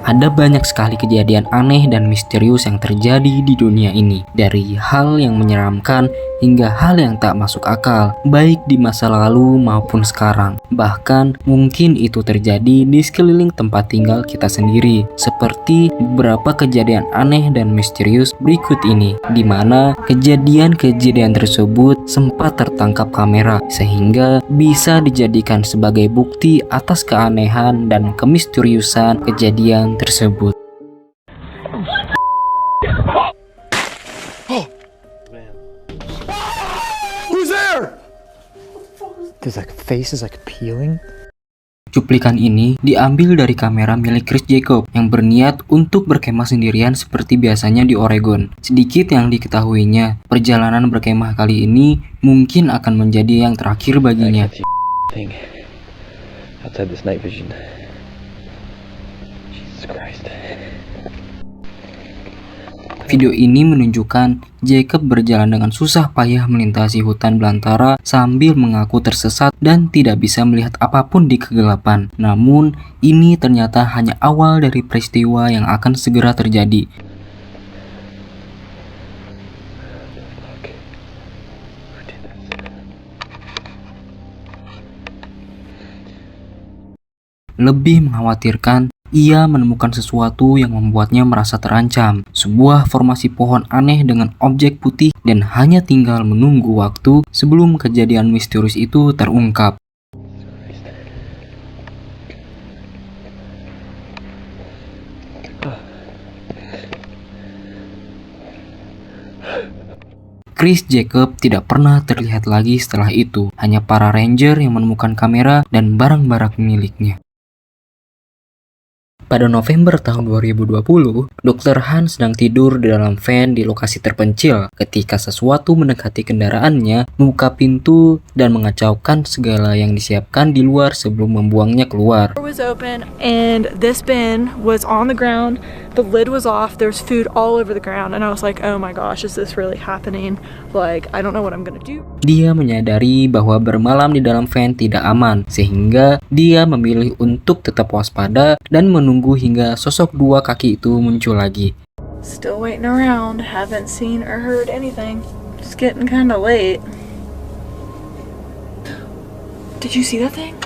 Ada banyak sekali kejadian aneh dan misterius yang terjadi di dunia ini. Dari hal yang menyeramkan hingga hal yang tak masuk akal, baik di masa lalu maupun sekarang. Bahkan mungkin itu terjadi di sekeliling tempat tinggal kita sendiri. Seperti beberapa kejadian aneh dan misterius berikut ini, di mana kejadian-kejadian tersebut sempat tertangkap kamera sehingga bisa dijadikan sebagai bukti atas keanehan dan kemisteriusan kejadian tersebut. Who's there? There's like faces like peeling. Cuplikan ini diambil dari kamera milik Chris Jacob yang berniat untuk berkemah sendirian seperti biasanya di Oregon. Sedikit yang diketahuinya, perjalanan berkemah kali ini mungkin akan menjadi yang terakhir baginya. Outside this night vision. Jesus Christ. Video ini menunjukkan Jacob berjalan dengan susah payah melintasi hutan belantara sambil mengaku tersesat dan tidak bisa melihat apapun di kegelapan. Namun, ini ternyata hanya awal dari peristiwa yang akan segera terjadi. Lebih mengkhawatirkan, ia menemukan sesuatu yang membuatnya merasa terancam. Sebuah formasi pohon aneh dengan objek putih dan hanya tinggal menunggu waktu sebelum kejadian misterius itu terungkap. Chris Jacob tidak pernah terlihat lagi setelah itu. Hanya para ranger yang menemukan kamera dan barang-barang miliknya. Pada November tahun 2020, Dr. Han sedang tidur di dalam van di lokasi terpencil ketika sesuatu mendekati kendaraannya, membuka pintu dan mengacaukan segala yang disiapkan di luar sebelum membuangnya keluar. The door was open and this bin was on the ground. The lid was off. There's food all over the ground and I was like, "Oh my gosh, is this really happening? Like, I don't know what I'm gonna do." Dia menyadari bahwa bermalam di dalam van tidak aman, sehingga dia memilih untuk tetap waspada dan menunggu hingga sosok dua kaki itu muncul lagi. Still waiting around. Haven't seen or heard anything. It's getting kind of late. Did you see that thing?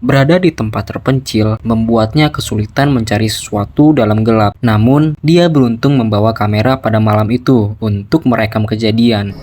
Berada di tempat terpencil membuatnya kesulitan mencari sesuatu dalam gelap. Namun, dia beruntung membawa kamera pada malam itu untuk merekam kejadian.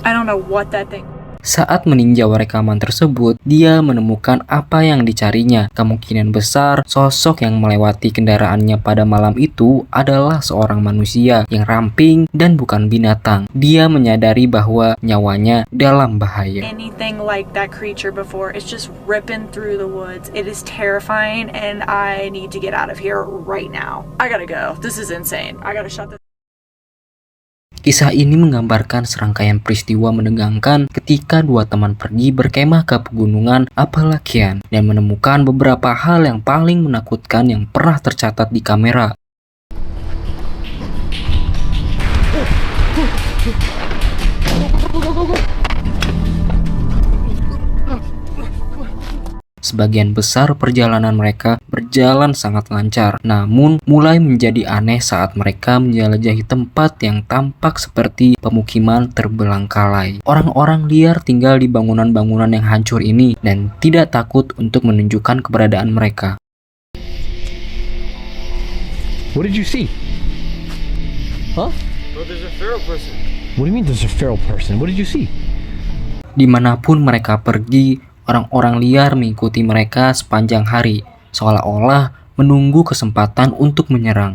I don't know what that thing. Saat meninjau rekaman tersebut, dia menemukan apa yang dicarinya. Kemungkinan besar, sosok yang melewati kendaraannya pada malam itu adalah seorang manusia yang ramping dan bukan binatang. Dia menyadari bahwa nyawanya dalam bahaya. Anything like that creature before. It's just ripping through the woods. It is terrifying and I need to get out of here right now. I gotta go. This is insane. I gotta shut this. Kisah ini menggambarkan serangkaian peristiwa menegangkan ketika dua teman pergi berkemah ke pegunungan Appalachian dan menemukan beberapa hal yang paling menakutkan yang pernah tercatat di kamera. Sebagian besar perjalanan mereka berjalan sangat lancar, namun mulai menjadi aneh saat mereka menjelajahi tempat yang tampak seperti pemukiman terbelangkalai. Orang-orang liar tinggal di bangunan-bangunan yang hancur ini dan tidak takut untuk menunjukkan keberadaan mereka. What did you see? Huh? Bro, there's a feral person. What do you mean there's a feral person? What did you see? Dimanapun mereka pergi, orang-orang liar mengikuti mereka sepanjang hari, seolah-olah menunggu kesempatan untuk menyerang.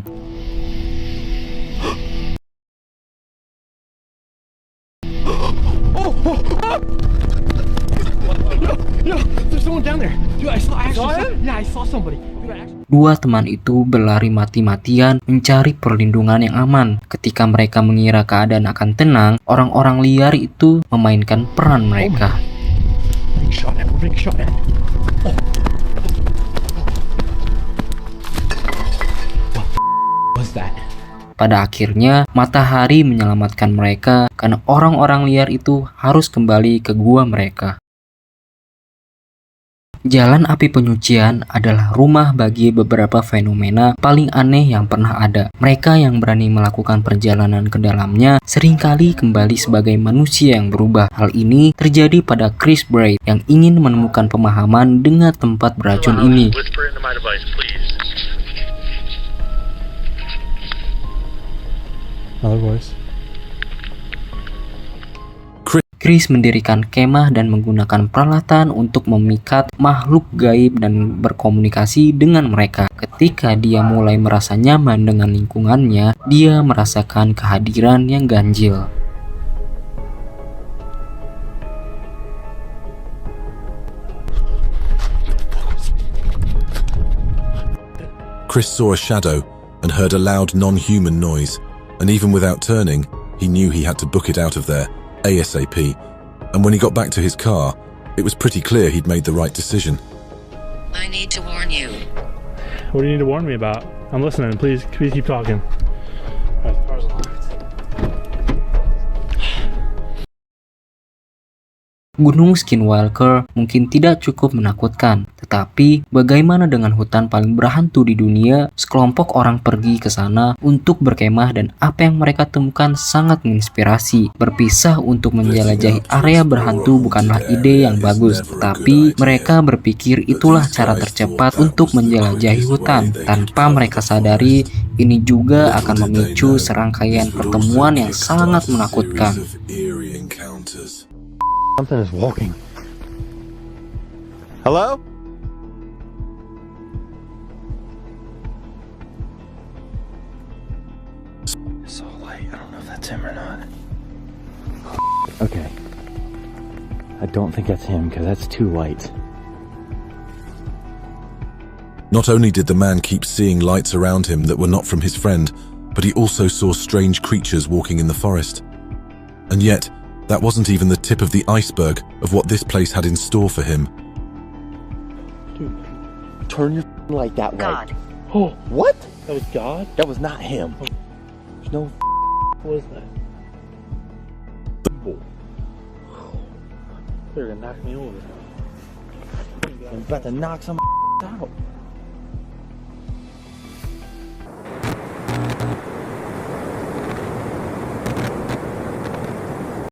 No, there's someone down there. Dude, I saw somebody. Dua teman itu berlari mati-matian mencari perlindungan yang aman. Ketika mereka mengira keadaan akan tenang, orang-orang liar itu memainkan peran mereka. We're being shot at. Oh. What was that? Pada akhirnya, matahari menyelamatkan mereka karena orang-orang liar itu harus kembali ke gua mereka. Jalan api penyucian adalah rumah bagi beberapa fenomena paling aneh yang pernah ada. Mereka yang berani melakukan perjalanan ke dalamnya seringkali kembali sebagai manusia yang berubah. Hal ini terjadi pada Chris Bright yang ingin menemukan pemahaman dengan tempat beracun ini. Whisper into my device, please. Another voice. Chris mendirikan kemah dan menggunakan peralatan untuk memikat makhluk gaib dan berkomunikasi dengan mereka. Ketika dia mulai merasa nyaman dengan lingkungannya, dia merasakan kehadiran yang ganjil. Chris saw a shadow and heard a loud non-human noise, and even without turning, he knew he had to book it out of there ASAP, and when he got back to his car, it was pretty clear he'd made the right decision. I need to warn you. What do you need to warn me about? I'm listening. Please keep talking. Alright, the car's unlocked. Gunung Skinwalker mungkin tidak cukup menakutkan, tetapi bagaimana dengan hutan paling berhantu di dunia? Sekelompok orang pergi ke sana untuk berkemah dan apa yang mereka temukan sangat menginspirasi. Berpisah untuk menjelajahi area berhantu bukanlah ide yang bagus, tetapi mereka berpikir itulah cara tercepat untuk menjelajahi hutan. Tanpa mereka sadari, ini juga akan memicu serangkaian pertemuan yang sangat menakutkan. Something is walking. Hello? It's so light. I don't know if that's him or not. Okay. I don't think that's him because that's too light. Not only did the man keep seeing lights around him that were not from his friend, but he also saw strange creatures walking in the forest. And yet, that wasn't even the tip of the iceberg of what this place had in store for him. Dude, turn your light that way. God. Oh, what? That was God? That was not him. There's no. What was that? They're gonna knock me over. I'm about to knock some out.